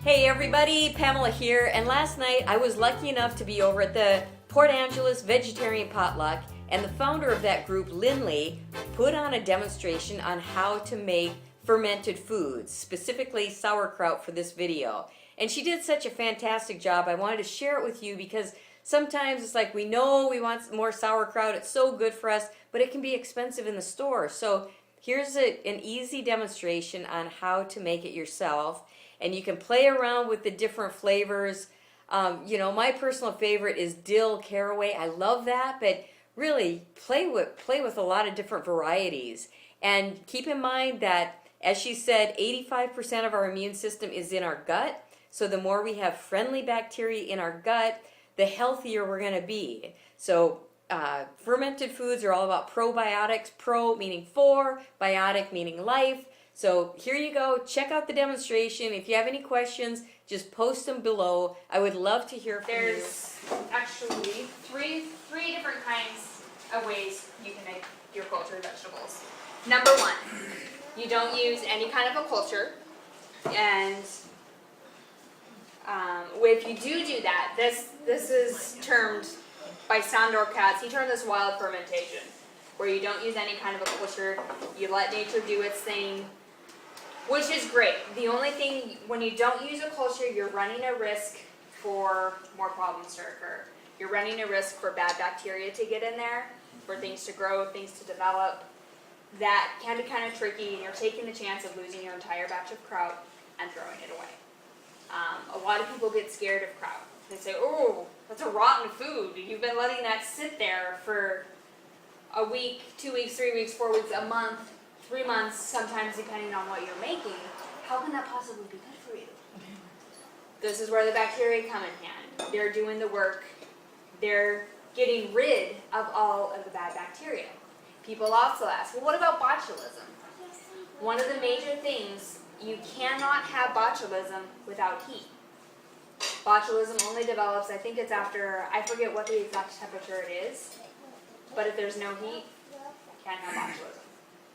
Hey everybody, Pamela here, and last night I was lucky enough to be over at the Port Angeles Vegetarian Potluck, and the founder of that group, Lynley, put on a demonstration on how to make fermented foods, specifically sauerkraut, for this video. And she did such a fantastic job. I wanted to share it with you because sometimes it's like we know we want more sauerkraut, it's so good for us, but it can be expensive in the store. So here's an easy demonstration on how to make it yourself. And you can play around with the different flavors. My personal favorite is dill caraway. I love that, but really play with a lot of different varieties. And keep in mind that, as she said, 85% of our immune system is in our gut. So the more we have friendly bacteria in our gut, the healthier we're going to be. So fermented foods are all about probiotics. Pro meaning for, biotic meaning life. So here you go. Check out the demonstration. If you have any questions, just post them below. I would love to hear from you. There's actually three different kinds of ways you can make your cultured vegetables. Number one, you don't use any kind of a culture, and if you do that, this is termed by Sandor Katz. He termed this wild fermentation, where you don't use any kind of a culture. You let nature do its thing, which is great. The only thing, when you don't use a culture, you're running a risk for more problems to occur. You're running a risk for bad bacteria to get in there, for things to grow, things to develop. That can be kind of tricky, and you're taking the chance of losing your entire batch of kraut and throwing it away. A lot of people get scared of kraut. They say, oh, that's a rotten food. You've been letting that sit there for a week, 2 weeks, 3 weeks, 4 weeks, a month, 3 months, sometimes depending on what you're making. How can that possibly be good for you? This is where the bacteria come in hand. They're doing the work. They're getting rid of all of the bad bacteria. People also ask, well, what about botulism? One of the major things, you cannot have botulism without heat. Botulism only develops, I think it's after, I forget what the exact temperature it is, but if there's no heat, you can't have botulism.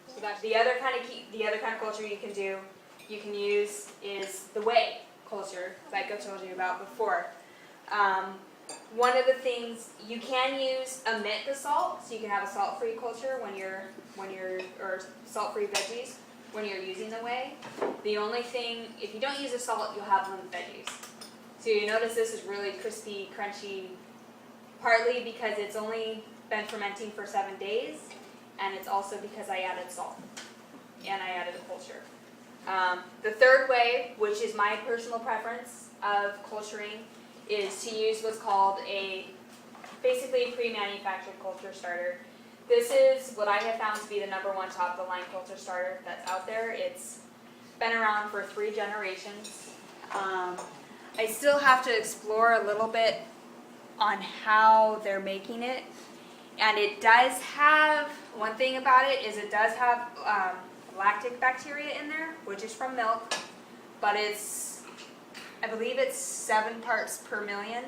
So that's the other kind of culture you can use is the whey culture, like I told you about before. One of the things you can use, omit the salt, so you can have a salt-free culture or salt-free veggies when you're using the whey. The only thing, if you don't use the salt, you'll have limp veggies. So you notice this is really crispy, crunchy, partly because it's only been fermenting for 7 days, and it's also because I added salt and I added a culture. The third way, which is my personal preference of culturing, is to use what's called basically a pre-manufactured culture starter. This is what I have found to be the #1 top-of-the-line culture starter that's out there. It's been around for 3 generations. I still have to explore a little bit on how they're making it. And it does have, one thing about it is it does have lactic bacteria in there, which is from milk, but I believe it's 7 parts per million.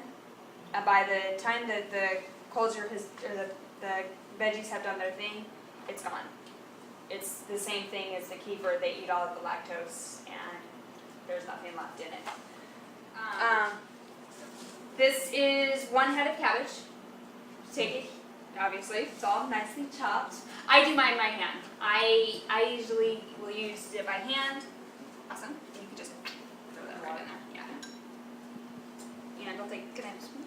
And by the time that the culture the veggies have done their thing, it's gone. It's the same thing as the kefir. They eat all of the lactose, and there's nothing left in it. This is 1 head of cabbage. Take it. Obviously, it's all nicely chopped. I do mine by hand. I usually will use it by hand. Awesome. You can just throw that right in there. Yeah. And I'll take good spoon.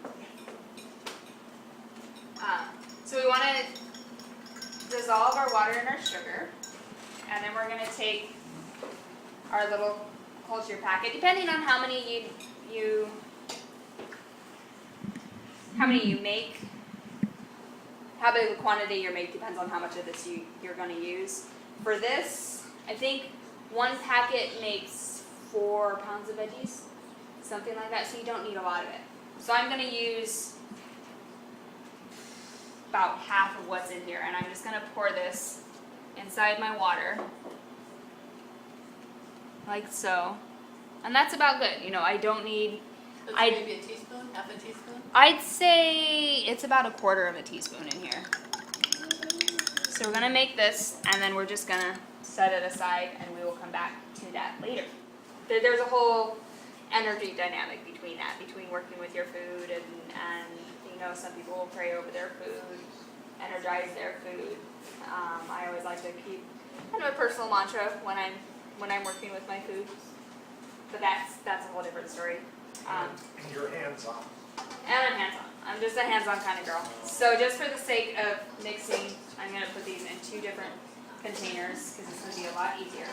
So we want to dissolve our water in our sugar, and then we're going to take our little culture packet, depending on how many you make. How big of a quantity you make depends on how much of this you're going to use. For this, I think 1 packet makes 4 pounds of veggies, something like that, so you don't need a lot of it. So I'm going to use about half of what's in here, and I'm just going to pour this inside my water, like so. And that's about good. I don't need... Maybe a teaspoon, half a teaspoon? I'd say it's about 1/4 of a teaspoon in here. So we're going to make this, and then we're just going to set it aside, and we will come back to that later. There's a whole energy dynamic between that, between working with your food and you know, some people will pray over their food, energize their food. I always like to keep kind of a personal mantra when I'm working with my food, but that's a whole different story. And you're hands-on. And I'm hands-on. I'm just a hands-on kind of girl. So just for the sake of mixing, I'm going to put these in 2 different containers because it's going to be a lot easier.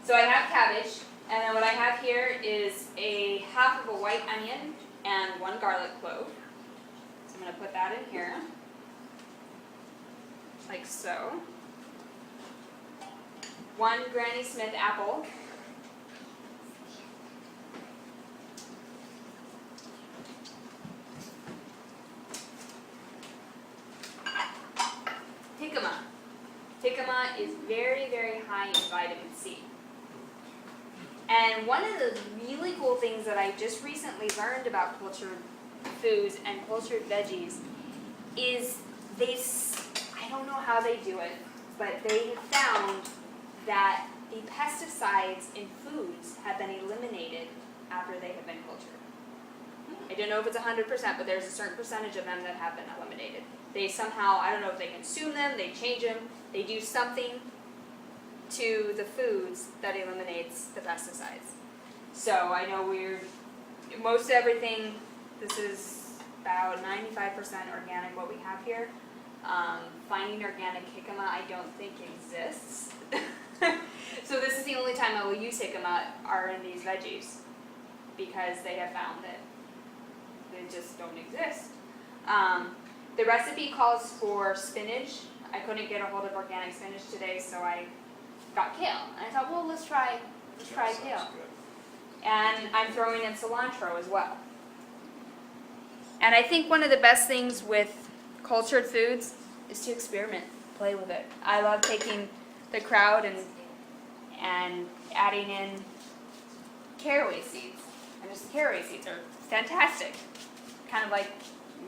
So I have cabbage, and then what I have here is a half of a white onion and 1 garlic clove. So I'm going to put that in here, like so. 1 Granny Smith apple. Jicama is very, very high in vitamin C. And one of the really cool things that I just recently learned about cultured foods and cultured veggies is I don't know how they do it, but they have found that the pesticides in foods have been eliminated after they have been cultured. I don't know if it's 100%, but there's a certain percentage of them that have been eliminated. They somehow, I don't know if they consume them, they change them, they do something to the foods that eliminates the pesticides. So I know most everything, this is about 95% organic what we have here. Finding organic jicama I don't think exists. So this is the only time I will use jicama are in these veggies because they have found that they just don't exist. The recipe calls for spinach. I couldn't get a hold of organic spinach today, so I got kale. And I thought, well, let's try kale. And I'm throwing in cilantro as well. And I think one of the best things with cultured foods is to experiment, play with it. I love taking the kraut and adding in caraway seeds. And just caraway seeds are fantastic. Kind of like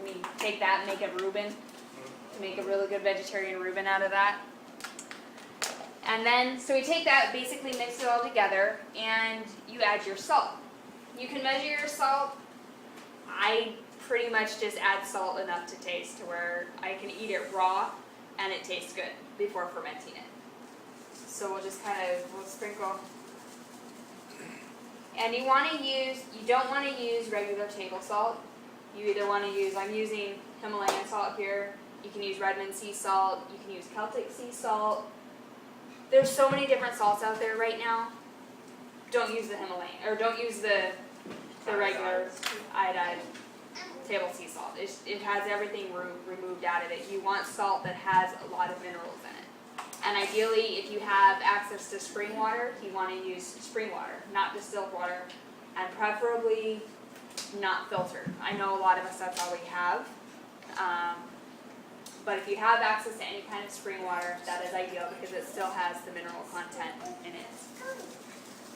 we take that and make a Reuben, to make a really good vegetarian Reuben out of that. And then, so we take that, basically mix it all together, and you add your salt. You can measure your salt. I pretty much just add salt enough to taste to where I can eat it raw and it tastes good before fermenting it. So we'll just we'll sprinkle. And you don't want to use regular table salt. You either want to use, I'm using Himalayan salt here. You can use Redmond sea salt. You can use Celtic sea salt. There's so many different salts out there right now. Don't use the Himalayan, or don't use the regular iodized table sea salt. It has everything removed out of it. You want salt that has a lot of minerals in it. And ideally, if you have access to spring water, you want to use spring water, not distilled water, and preferably not filtered. I know a lot of us, that's all we have. But if you have access to any kind of spring water, that is ideal because it still has the mineral content in it.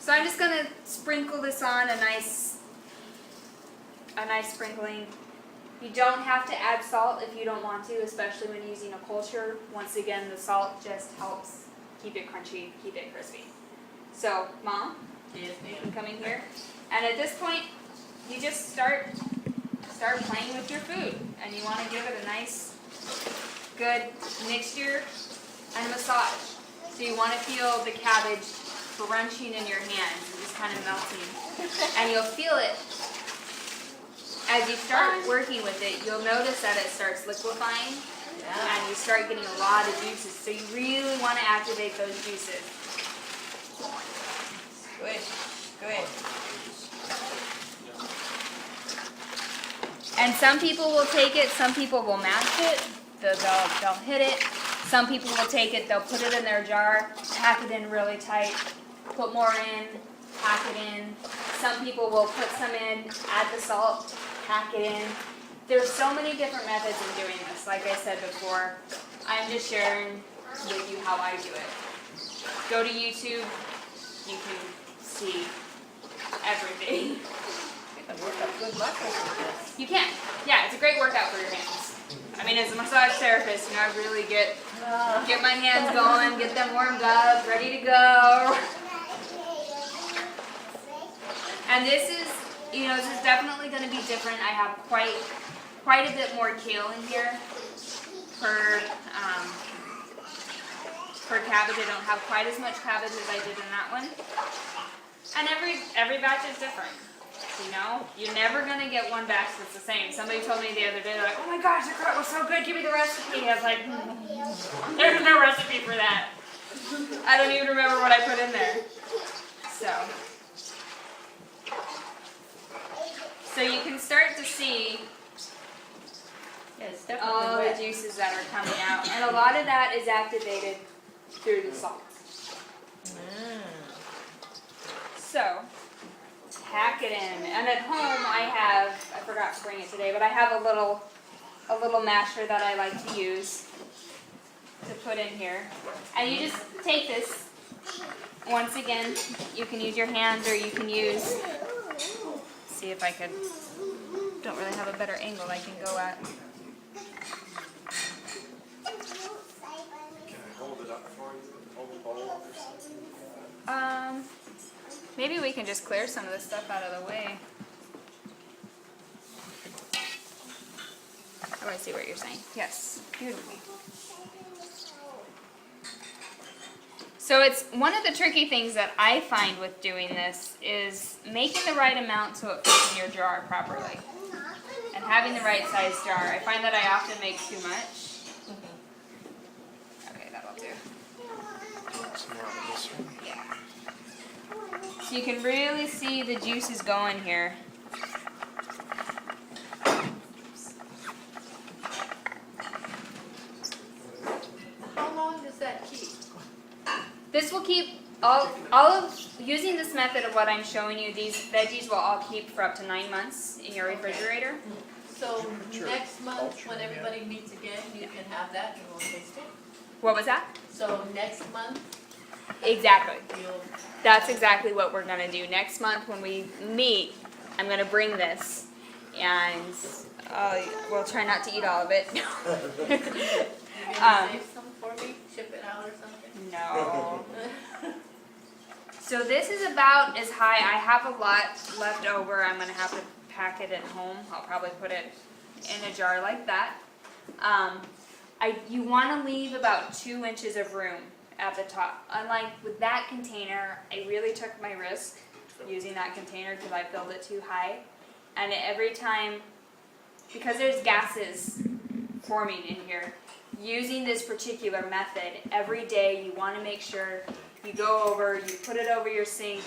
So I'm just going to sprinkle this on a nice sprinkling. You don't have to add salt if you don't want to, especially when using a culture. Once again, the salt just helps keep it crunchy, keep it crispy. So, Mom, you can come in here. And at this point, you just start playing with your food, and you want to give it a nice, good mixture and massage. So you want to feel the cabbage crunching in your hands and just kind of melting. And you'll feel it as you start working with it. You'll notice that it starts liquefying, and you start getting a lot of juices. So you really want to activate those juices. Good. And some people will take it, some people will mash it, they'll hit it. Some people will take it, they'll put it in their jar, pack it in really tight, put more in, pack it in. Some people will put some in, add the salt, pack it in. There's so many different methods of doing this. Like I said before, I'm just sharing with you how I do it. Go to YouTube, you can see everything. Good muscles with this. You can. Yeah, it's a great workout for your hands. I mean, as a massage therapist, I really get my hands going, get them warmed up, ready to go. And this is you know, this is definitely going to be different. I have quite a bit more kale in here per cabbage. I don't have quite as much cabbage as I did in that one. And every batch is different. You know, you're never gonna get one batch that's the same. Somebody told me the other day, they're like, "Oh my gosh, the kraut was so good. Give me the recipe." I was like, "There's no recipe for that. I don't even remember what I put in there." So you can start to see Yeah, it's definitely all the wet. juices that are coming out, and a lot of that is activated through the salt. So, pack it in. And at home I forgot to bring it today, but I have a little masher that I like to use to put in here. And you just take this. Once again, you can use your hands or you can use, see if I could, don't really have a better angle I can go at. Can I hold it up for you? Hold the bowl up or something? Maybe we can just clear some of this stuff out of the way. Oh, I see what you're saying. Yes, beautiful. So it's one of the tricky things that I find with doing this is making the right amount so it fits in your jar properly. And having the right size jar. I find that I often make too much. Okay, that'll do. Some more of this one. Yeah. So you can really see the juices going here. How long does that keep? This will keep all of, using this method of what I'm showing you, these veggies will all keep for up to 9 months in your refrigerator. So next month, when everybody meets again, you can have that and we'll taste it? What was that? So next month, Exactly. you'll, That's exactly what we're gonna do. Next month when we meet, I'm gonna bring this and we'll try not to eat all of it. you're gonna save some for me, ship it out or something? No. So this is about as high. I have a lot left over. I'm gonna have to pack it at home. I'll probably put it in a jar like that. You want to leave about 2 inches of room at the top. Unlike with that container, I really took my risk using that container because I filled it too high. And every time, because there's gases forming in here, using this particular method, every day you want to make sure you go over, you put it over your sink,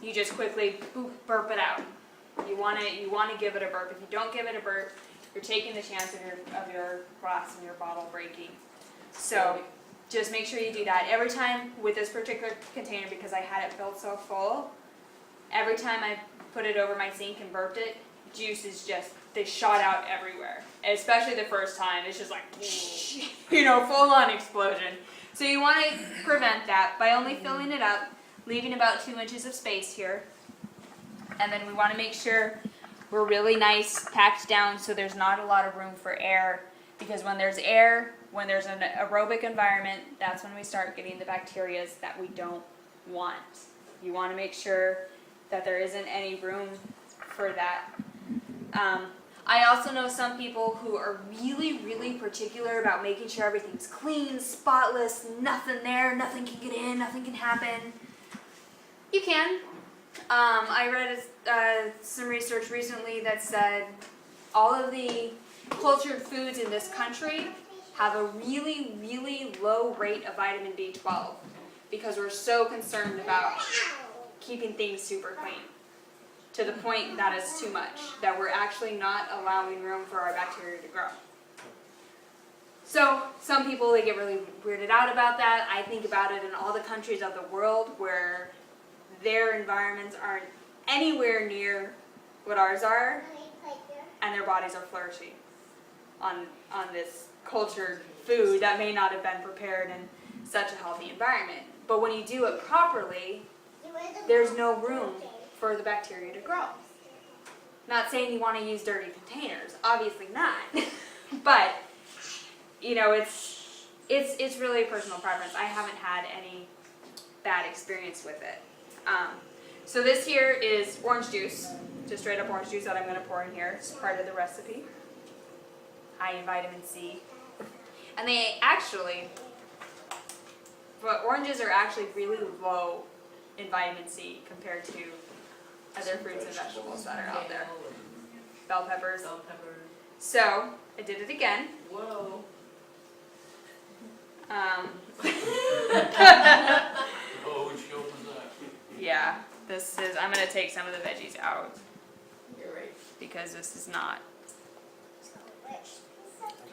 you just quickly boop, burp it out. You want to give it a burp. If you don't give it a burp, you're taking the chance of your glass and your bottle breaking. So just make sure you do that. Every time with this particular container, because I had it filled so full, every time I put it over my sink and burped it, juices just, they shot out everywhere. Especially the first time, it's just like, full on explosion. So you want to prevent that by only filling it up, leaving about 2 inches of space here. And then we want to make sure we're really nice packed down so there's not a lot of room for air. Because when there's air, when there's an aerobic environment, that's when we start getting the bacteria that we don't want. You want to make sure that there isn't any room for that. I also know some people who are really, really particular about making sure everything's clean, spotless, nothing there, nothing can get in, nothing can happen. You can. I read some research recently that said all of the cultured foods in this country have a really, really low rate of vitamin B12 because we're so concerned about keeping things super clean to the point that it's too much, that we're actually not allowing room for our bacteria to grow. So some people, they get really weirded out about that. I think about it in all the countries of the world where their environments aren't anywhere near what ours are, and their bodies are flourishing on this cultured food that may not have been prepared in such a healthy environment. But when you do it properly, there's no room for the bacteria to grow. Not saying you want to use dirty containers, obviously not. But it's really a personal preference. I haven't had any bad experience with it. So this here is orange juice, just straight up orange juice that I'm going to pour in here. It's part of the recipe. High in vitamin C. And they actually, but oranges are actually really low in vitamin C compared to other fruits and vegetables that are out there. Bell peppers. Bell pepper. So, I did it again. Whoa. Oh, she opens that. Yeah, this is, I'm going to take some of the veggies out You're right. because this is not,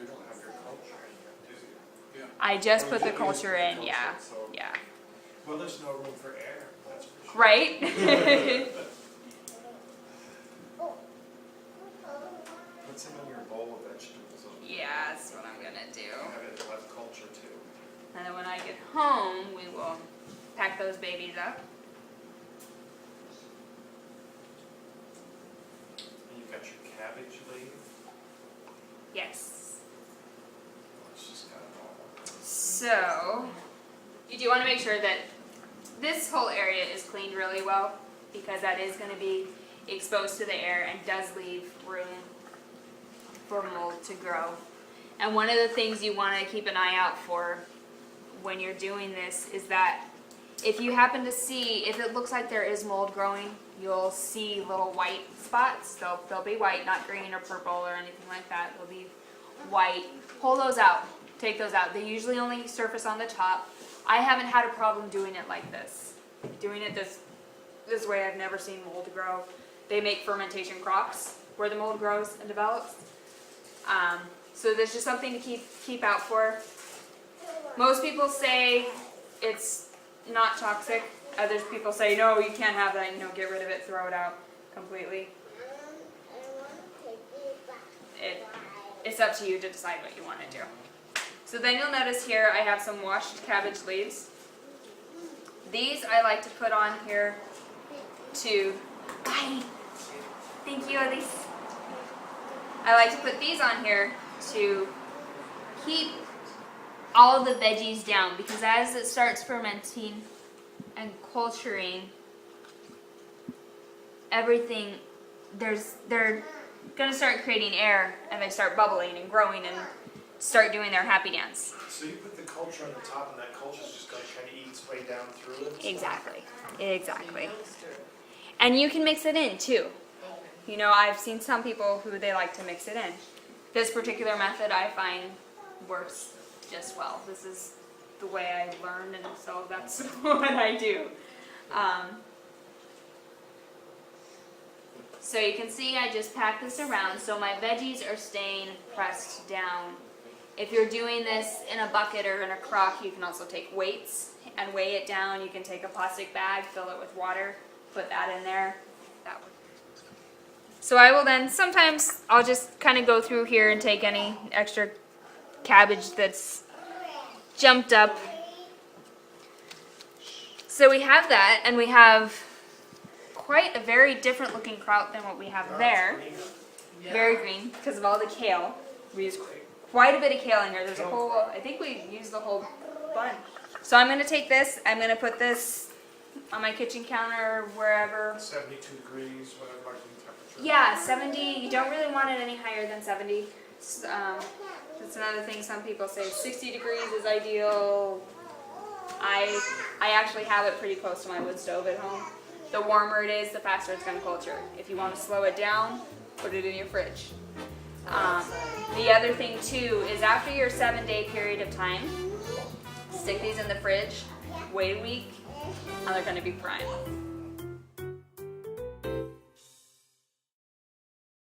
You don't have your culture in yet, do you? Yeah. I just Oh, put you the did culture use in, the yeah, culture, so- yeah. Well, there's no room for air, that's for sure. Right? Put some in your bowl of vegetables. Yeah, that's what I'm going to do. Have it have culture too. And then when I get home, we will pack those babies up. And you've got your cabbage leaf. Yes. It's just kind of all. So, you do want to make sure that this whole area is cleaned really well because that is going to be exposed to the air and does leave room for mold to grow. And one of the things you want to keep an eye out for when you're doing this is that if you happen to see, if it looks like there is mold growing, you'll see little white spots. They'll be white, not green or purple or anything like that. They'll be white. Pull those out. Take those out. They usually only surface on the top. I haven't had a problem doing it like this. Doing it this way, I've never seen mold grow. They make fermentation crocks where the mold grows and develops. So there's just something to keep out for. Most people say it's not toxic. Other people say, no, you can't have that, get rid of it, throw it out completely. It's up to you to decide what you want to do. So then you'll notice here I have some washed cabbage leaves. These I like to put on here to, thank you Elise. I like to put these on here to keep all the veggies down because as it starts fermenting and culturing, everything, they're going to start creating air and they start bubbling and growing and start doing their happy dance. So you put the culture on the top and that culture's just going to kind of eat its way down through it? Exactly. So Exactly. you don't stir it. And you can mix it in too. Okay. I've seen some people who they like to mix it in. This particular method I find works just well. This is the way I learned and so that's what I do. So you can see I just pack this around so my veggies are staying pressed down. If you're doing this in a bucket or in a crock, you can also take weights and weigh it down. You can take a plastic bag, fill it with water, put that in there. That would. So I will then, sometimes I'll just kind of go through here and take any extra cabbage that's jumped up. So we have that, and we have quite a very different looking kraut than what we have there. Yeah. Very green because of all the kale. We use quite a bit of kale in here. There's a whole, I think we used the whole bunch. So I'm going to take this, I'm going to put this on my kitchen counter or wherever. 72 degrees, whatever, like the temperature. Yeah, 70, you don't really want it any higher than 70. That's another thing some people say, 60 degrees is ideal. I actually have it pretty close to my wood stove at home. The warmer it is, the faster it's going to culture. If you want to slow it down, put it in your fridge. The other thing too is after your 7-day period of time, stick these in the fridge, wait a week, and they're going to be prime.